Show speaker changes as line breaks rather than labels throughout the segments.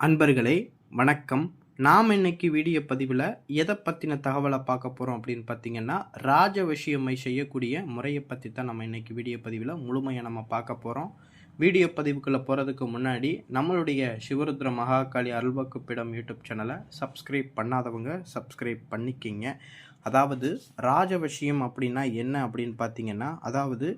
அன்பர்களே வணக்கம். நாம் இன்னைக்கு வீடியோ பதிவில் எதை பற்றின தகவலை பார்க்க போகிறோம் அப்படின்னு பார்த்தீங்கன்னா, ராஜவசியமை செய்யக்கூடிய முறையை பற்றி தான் நம்ம இன்னைக்கு வீடியோ பதிவில் முழுமையாக நம்ம பார்க்க போகிறோம். வீடியோ பதிவுக்குள்ளே போகிறதுக்கு முன்னாடி நம்மளுடைய சிவருத்ர மகாகாளி அருள்வாக்குப்பிடம் யூடியூப் சேனலை சப்ஸ்கிரைப் பண்ணாதவங்க சப்ஸ்கிரைப் பண்ணிக்கிங்க. அதாவது ராஜவசியம் அப்படின்னா என்ன அப்படின்னு பார்த்தீங்கன்னா, அதாவது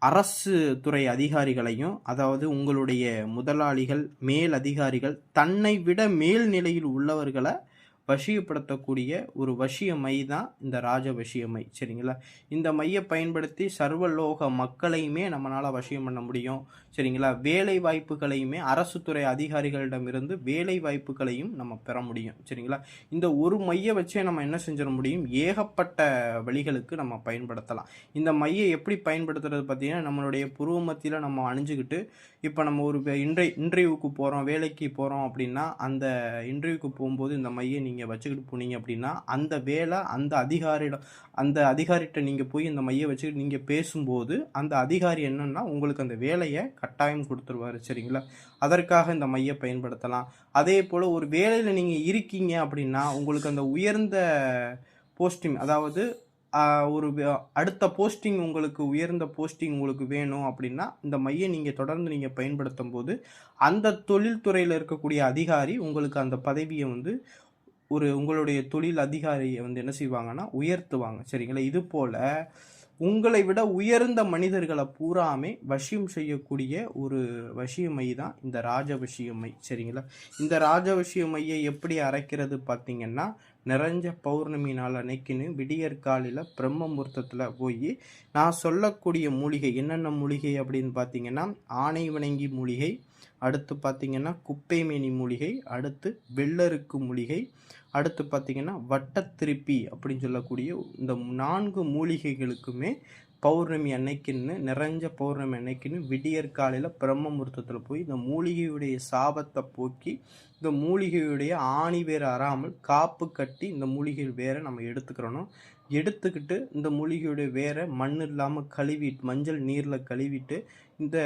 அரசு துறை அதிகாரிகளையும், அதாவது உங்களுடைய முதலாளிகள், மேல் அதிகாரிகள், தன்னை விட மேல் நிலையில் உள்ளவர்களை வசியப்படுத்தக்கூடிய ஒரு வசிய மை தான் இந்த ராஜ வசிய மை. சரிங்களா? இந்த மையை பயன்படுத்தி சர்வலோக மக்களையுமே நம்மளால் வசியம் பண்ண முடியும். சரிங்களா? வேலை வாய்ப்புகளையுமே அரசு துறை அதிகாரிகளிடமிருந்து வேலை வாய்ப்புகளையும் நம்ம பெற முடியும். சரிங்களா? இந்த ஒரு மையை வச்சே நம்ம என்ன செஞ்சிட முடியும், ஏகப்பட்ட வழிகளுக்கு நம்ம பயன்படுத்தலாம். இந்த மையை எப்படி பயன்படுத்துறது பார்த்தீங்கன்னா, நம்மளுடைய புருவ மத்தியில் நம்ம அணிஞ்சுக்கிட்டு, இப்போ நம்ம ஒரு இன்டர்வியூக்கு போகிறோம், வேலைக்கு போகிறோம் அப்படின்னா, அந்த இன்டர்வியூக்கு போகும்போது இந்த மையை நீங்கள் வச்சுக்கிட்டு போனீங்க அப்படின்னா, அந்த வேலை அந்த அதிகாரிகிட்ட நீங்கள் போய் இந்த மையை வச்சுக்கிட்டு நீங்கள் பேசும்போது அந்த அதிகாரி என்னன்னா உங்களுக்கு அந்த வேலையை கட்டாயம் கொடுத்துருவாரு. சரிங்களா? அதற்காக இந்த மையை பயன்படுத்தலாம். அதே போல் ஒரு வேலையில் நீங்கள் இருக்கீங்க அப்படின்னா, உங்களுக்கு அந்த உயர்ந்த போஸ்டிங், அதாவது ஒரு அடுத்த போஸ்டிங், உங்களுக்கு உயர்ந்த போஸ்டிங் உங்களுக்கு வேணும் அப்படின்னா, இந்த மையை நீங்கள் தொடர்ந்து நீங்கள் பயன்படுத்தும் போது அந்த தொழில்துறையில் இருக்கக்கூடிய அதிகாரி உங்களுக்கு அந்த பதவியை உங்களுடைய தொழில் அதிகாரியை என்ன செய்வாங்கன்னா உயர்த்துவாங்க. சரிங்களா? இது போல் உங்களை விட உயர்ந்த மனிதர்களை பூராமே வசியம் செய்யக்கூடிய ஒரு வசியமை தான் இந்த ராஜவசியமை. சரிங்களா? இந்த ராஜவசியமையை எப்படி அரைக்கிறது பார்த்தீங்கன்னா, நிறைஞ்ச பௌர்ணமி நாள் அன்னைக்குன்னு விடியற்காலையில் பிரம்ம முகூர்த்தத்தில் போய் நான் சொல்லக்கூடிய மூலிகை என்னென்ன மூலிகை அப்படின்னு பார்த்தீங்கன்னா, ஆணை வணங்கி மூலிகை, அடுத்து பார்த்தீங்கன்னா குப்பைமேனி மூலிகை, அடுத்து வெள்ளருக்கு மூலிகை, அடுத்து பார்த்தீங்கன்னா வட்டத்திருப்பி அப்படின்னு சொல்லக்கூடிய இந்த 4 மூலிகைகளுக்குமே பௌர்ணமி அன்னைக்குன்னு, நிறைஞ்ச பௌர்ணமி அன்னைக்குன்னு விடியற்காலையில் பிரம்ம முகூர்த்தத்தில் போய் இந்த மூலிகையுடைய சாபத்தை போக்கி, இந்த மூலிகையுடைய ஆணி வேறு அறாமல் காப்பு கட்டி இந்த மூலிகை வேற நம்ம எடுத்துக்கிட்டு இந்த மூலிகையுடைய வேற மண் இல்லாமல் கழுவிட்டு, மஞ்சள் நீரில் கழுவிட்டு, இந்த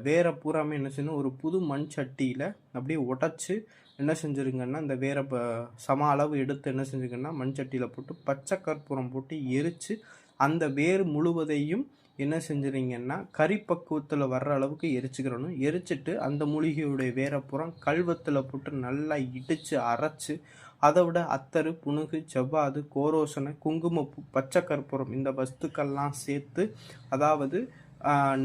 வேற பூராமே என்ன செய்யணும், ஒரு புது மண் சட்டியில் அப்படியே உடச்சி என்ன செஞ்சுருங்கன்னா, இந்த வேற சம அளவு எடுத்து என்ன செஞ்சுங்கன்னா மண் சட்டியில் போட்டு பச்சை கற்பூரம் போட்டு எரித்து அந்த வேர் முழுவதையும் என்ன செஞ்சுறீங்கன்னா கறி பக்குவத்தில் வர்ற அளவுக்கு எரிச்சுக்கிறணும். எரிச்சிட்டு அந்த மூலிகையுடைய வேற புறம் கல்வத்தில் போட்டு நல்லா இடித்து அரைச்சி, அதை விட அத்தரு, புனுகு, செவ்வாது, கோரோசனை, குங்குமப்பூ, பச்சை கற்பூரம் இந்த வஸ்துக்கள்லாம் சேர்த்து, அதாவது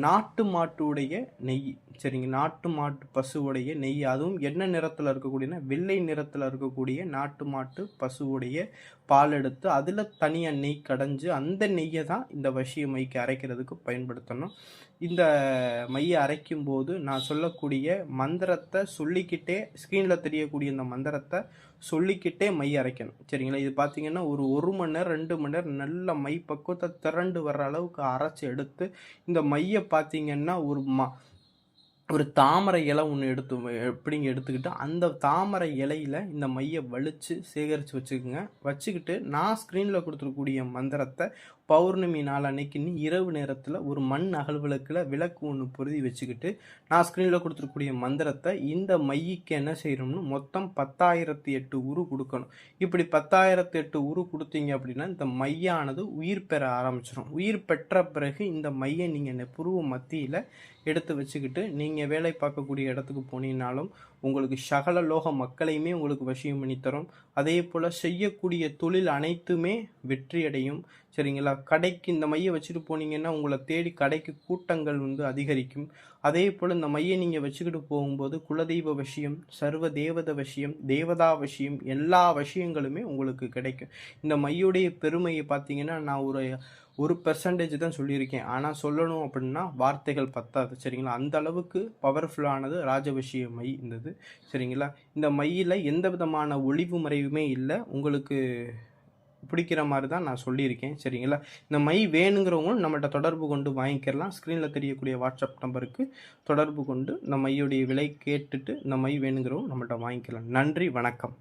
நாட்டு மாட்டுடைய நெய், சரிங்க, நாட்டு மாட்டு பசுவுடைய நெய், அதுவும் என்ன நிறத்தில் இருக்கக்கூடியனா வெள்ளை நிறத்தில் இருக்கக்கூடிய நாட்டு மாட்டு பசுவுடைய பால் எடுத்து அதில் தனியாக நெய் கடைஞ்சு அந்த நெய்யை தான் இந்த வசிய மைக்கு அரைக்கிறதுக்கு பயன்படுத்தணும். இந்த மையை அரைக்கும் போது நான் சொல்லக்கூடிய மந்திரத்தை சொல்லிக்கிட்டே, ஸ்க்ரீனில் தெரியக்கூடிய இந்த மந்திரத்தை சொல்லிக்கிட்டே மை அரைக்கணும். சரிங்களா? இது பார்த்தீங்கன்னா ஒரு மணி நேரம் 2 மணி நேரம் நல்ல மை பக்குவத்தை திரண்டு வர்ற அளவுக்கு அரைச்சி எடுத்து, இந்த மையை பார்த்தீங்கன்னா ஒரு தாமரை இலை ஒன்று எடுத்துக்கிட்டு அந்த தாமரை இலையில் இந்த மையை வலித்து சேகரித்து வச்சுக்கிட்டு நான் ஸ்க்ரீனில் கொடுத்துருக்கூடிய மந்திரத்தை பௌர்ணமி நாள் அன்னைக்குன்னு இரவு நேரத்தில் ஒரு மண் அகல்விளக்கில் விளக்கு ஒன்று பொருதி வச்சுக்கிட்டு நான் ஸ்க்ரீனில் கொடுத்துருக்கூடிய மந்திரத்தை இந்த மைக்கு என்ன செய்யணும்னு மொத்தம் 10,008 உரு கொடுக்கணும். இப்படி 10,008 உரு கொடுத்தீங்க அப்படின்னா இந்த மையானது உயிர் பெற ஆரம்பிச்சிடும். உயிர் பெற்ற பிறகு இந்த மையை நீங்கள் புருவ மத்தியில் எடுத்து வச்சுக்கிட்டு நீங்கள் வேலை பார்க்கக்கூடிய இடத்துக்கு போனீங்கனாலும் உங்களுக்கு சகல லோக மக்களையுமே உங்களுக்கு வசியம் பண்ணி தரும். அதே போல் செய்யக்கூடிய தொழில் அனைத்துமே வெற்றியடையும். சரிங்களா? கடைக்கு இந்த மையை வச்சுட்டு போனீங்கன்னா உங்களை தேடி கடைக்கு கூட்டங்கள் அதிகரிக்கும். அதே போல் இந்த மையை நீங்கள் வச்சுக்கிட்டு போகும்போது குலதெய்வ வசியம், சர்வ தேவத வசியம், தேவதா வசியம், எல்லா வசியங்களுமே உங்களுக்கு கிடைக்கும். இந்த மையுடைய பெருமையை பார்த்தீங்கன்னா நான் ஒரு பெர்சன்டேஜ் தான் சொல்லியிருக்கேன். ஆனால் சொல்லணும் அப்படின்னா வார்த்தைகள் பத்தாது. சரிங்களா? அந்த அளவுக்கு பவர்ஃபுல்லானது ராஜவசிய மை இருந்தது. சரிங்களா? இந்த மையில் எந்த விதமான ஒளிவு மறைவுமே இல்லை. உங்களுக்கு பிடிக்கிற மாதிரி தான் நான் சொல்லியிருக்கேன். சரிங்களா? இந்த மை வேணுங்கிறவங்களும் நம்மகிட்ட தொடர்பு கொண்டு வாங்கிக்கிறலாம். ஸ்க்ரீனில் தெரியக்கூடிய வாட்ஸ்அப் நம்பருக்கு தொடர்பு கொண்டு இந்த மையுடைய விலை கேட்டுட்டு இந்த மை வேணுங்கிறவங்க நம்மகிட்ட வாங்கிக்கலாம். நன்றி, வணக்கம்.